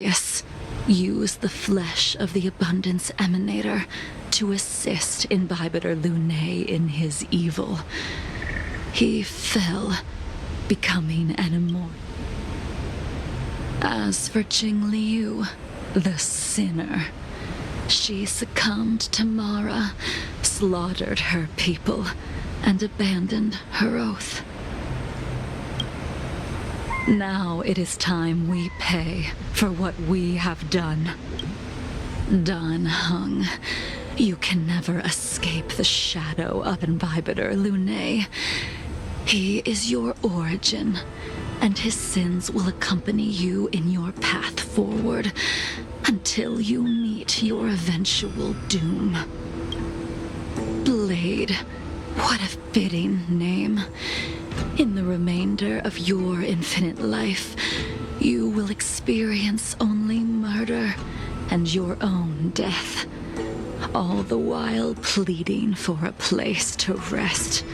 Yes, use the flesh of the Abundance Emanator to assist Imbibitor Lunae in his evil. He fell, becoming an immortal. As for Jingliu, the sinner, she succumbed to Mara, slaughtered her people, and abandoned her oath. Now it is time we pay for what we have done. Dan Heng, you can never escape the shadow of Imbibitor Lunae. He is your origin, and his sins will accompany you in your path forward until you meet your eventual doom. Blade, what a fitting name. In the remainder of your infinite life, you will experience only murder and your own death, all the while pleading for a place to rest.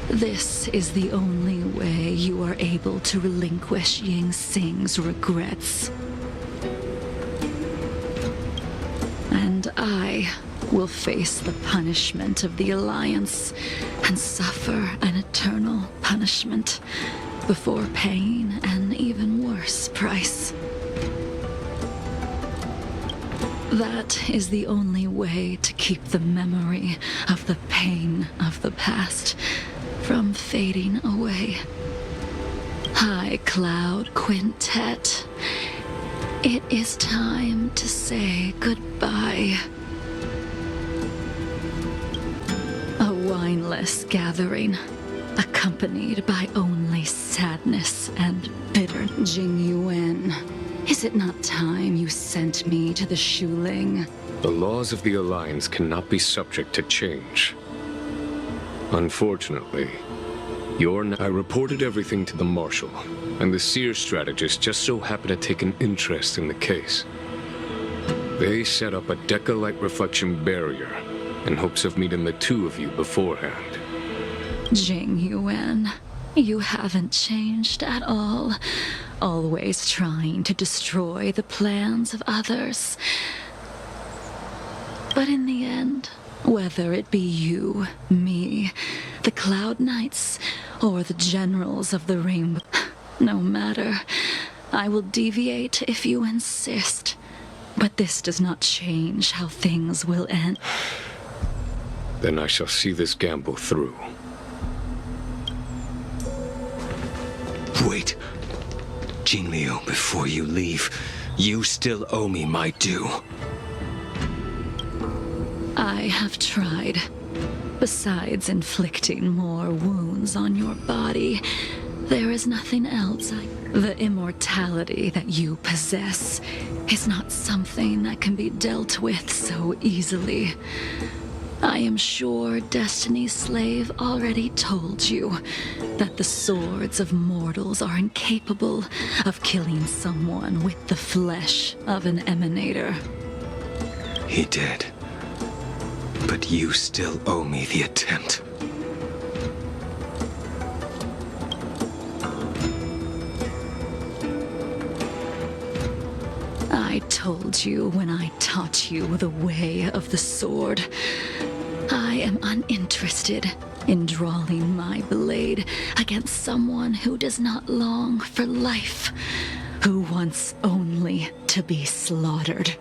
This is the only way you are able to relinquish Ying Xing's regrets. And I will face the punishment of the Alliance and suffer an eternal punishment before paying an even worse price. That is the only way to keep the memory of the pain of the past from fading away. High Cloud Quintet, it is time to say goodbye. A wineless gathering, accompanied by only sadness and bitter. Jingyuan, is it not time you sent me to the Shuling? The laws of the Alliance cannot be subject to change. Unfortunately, I reported everything to the Marshal, and the Seer strategist just so happened to take an interest in the case. They set up a Deca-light reflection barrier in hopes of meeting the two of you beforehand. Jingyuan, you haven't changed at all. Always trying to destroy the plans of others. But in the end, whether it be you, me, the Cloud Knights, or the generals of the Rainbow, no matter, I will deviate if you insist. But this does not change how things will end. Then I shall see this gamble through. Wait. Jingliu, before you leave, you still owe me my due. I have tried. Besides inflicting more wounds on your body, there is nothing else. The immortality that you possess is not something that can be dealt with so easily. I am sure Destiny's Slave already told you that the swords of mortals are incapable of killing someone with the flesh of an emanator. He did. But you still owe me the attempt. I told you when I taught you the way of the sword. I am uninterested in drawing my blade against someone who does not long for life, who wants only to be slaughtered.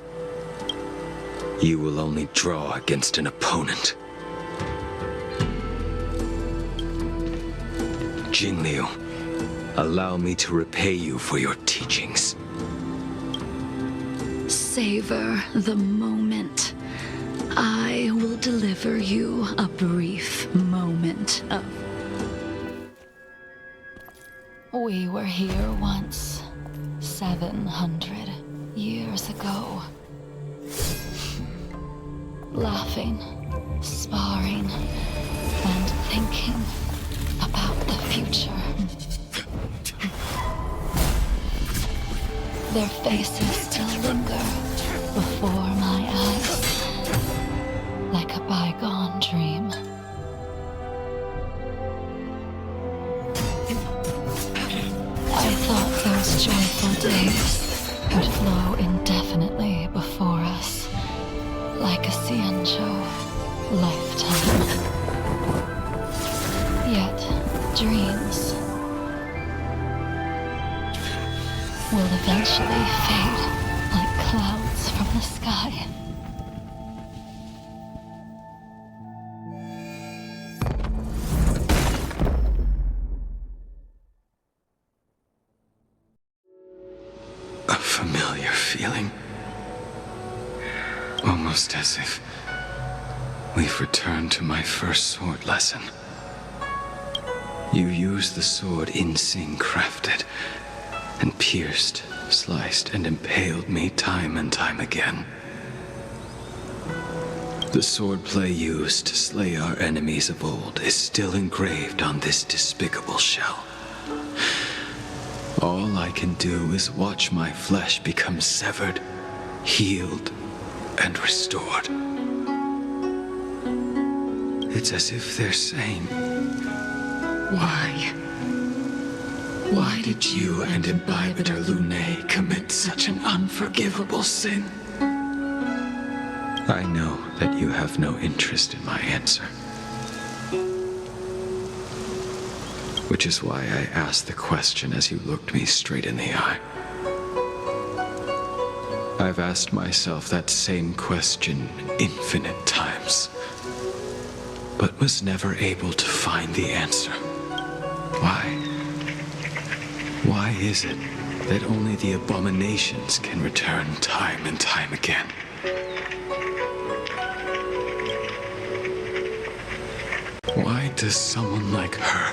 You will only draw against an opponent. Jingliu, allow me to repay you for your teachings. Savor the moment. I will deliver you a brief moment of... We were here once, 700 years ago. Laughing, sparring, and thinking about the future. Their faces still linger before my eyes, like a bygone dream. I thought those joyful days could flow indefinitely before us, like a Ciencho lifetime. Yet, dreams will eventually fade like clouds from the sky. A familiar feeling. Almost as if we've returned to my first sword lesson. You used the sword Insing crafted, and pierced, sliced, and impaled me time and time again. The swordplay used to slay our enemies of old is still engraved on this despicable shell. All I can do is watch my flesh become severed, healed, and restored. It's as if they're saying, Why? Why did you and Imbibitor Lunae commit such an unforgivable sin? I know that you have no interest in my answer. Which is why I asked the question as you looked me straight in the eye. I've asked myself that same question infinite times, but was never able to find the answer. Why? Why is it that only the abominations can return time and time again? Why does someone like her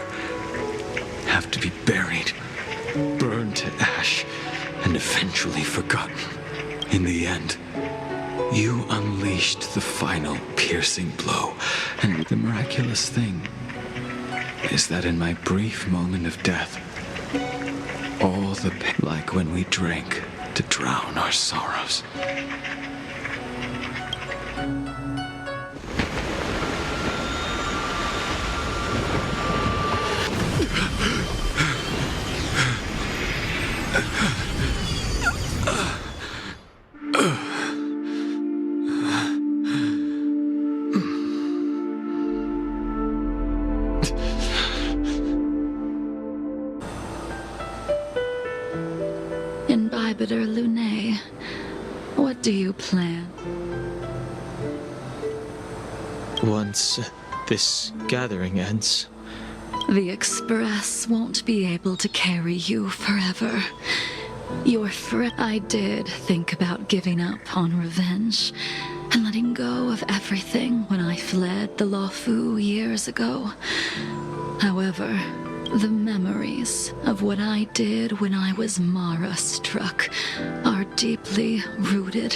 have to be buried, burned to ash, and eventually forgotten? In the end, you unleashed the final piercing blow, and the miraculous thing is that in my brief moment of death, all the pain, like when we drank to drown our sorrows. Imbibitor Lunae, what do you plan? Once this gathering ends, The Express won't be able to carry you forever. Your friend. I did think about giving up on revenge and letting go of everything when I fled the Luofu years ago. However, the memories of what I did when I was Mara-struck are deeply rooted.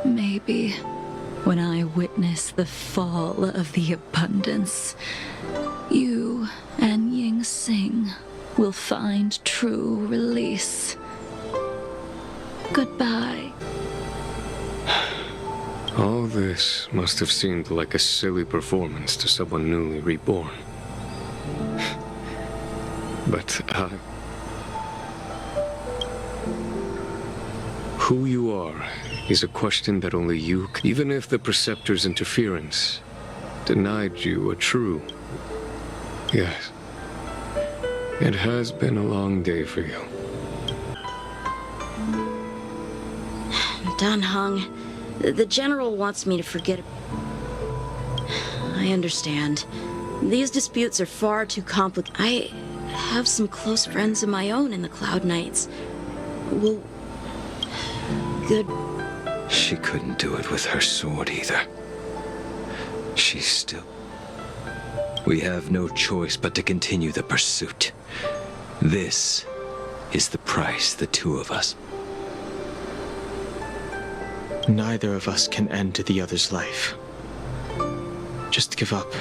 Maybe when I witness the fall of the abundance, you and Ying Sing will find true release. Goodbye. All this must have seemed like a silly performance to someone newly reborn. But who you are is a question that only you can. Even if the Preceptor's interference denied you a true... Yes. It has been a long day for you. Dan Heng, the General wants me to forget. I understand. These disputes are far too complicated. I have some close friends of my own in the Cloud Knights. Well, good. She couldn't do it with her sword either. She's still... We have no choice but to continue the pursuit. This is the price, the two of us. neither of us can end the other's life. Just give up.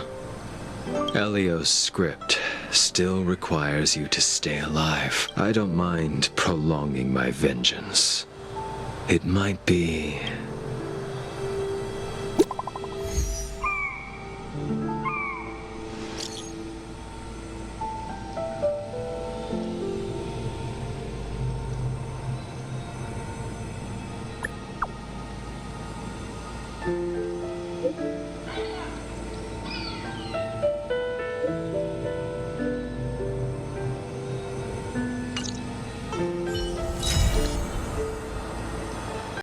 Elio's script still requires you to stay alive. I don't mind prolonging my vengeance. It might be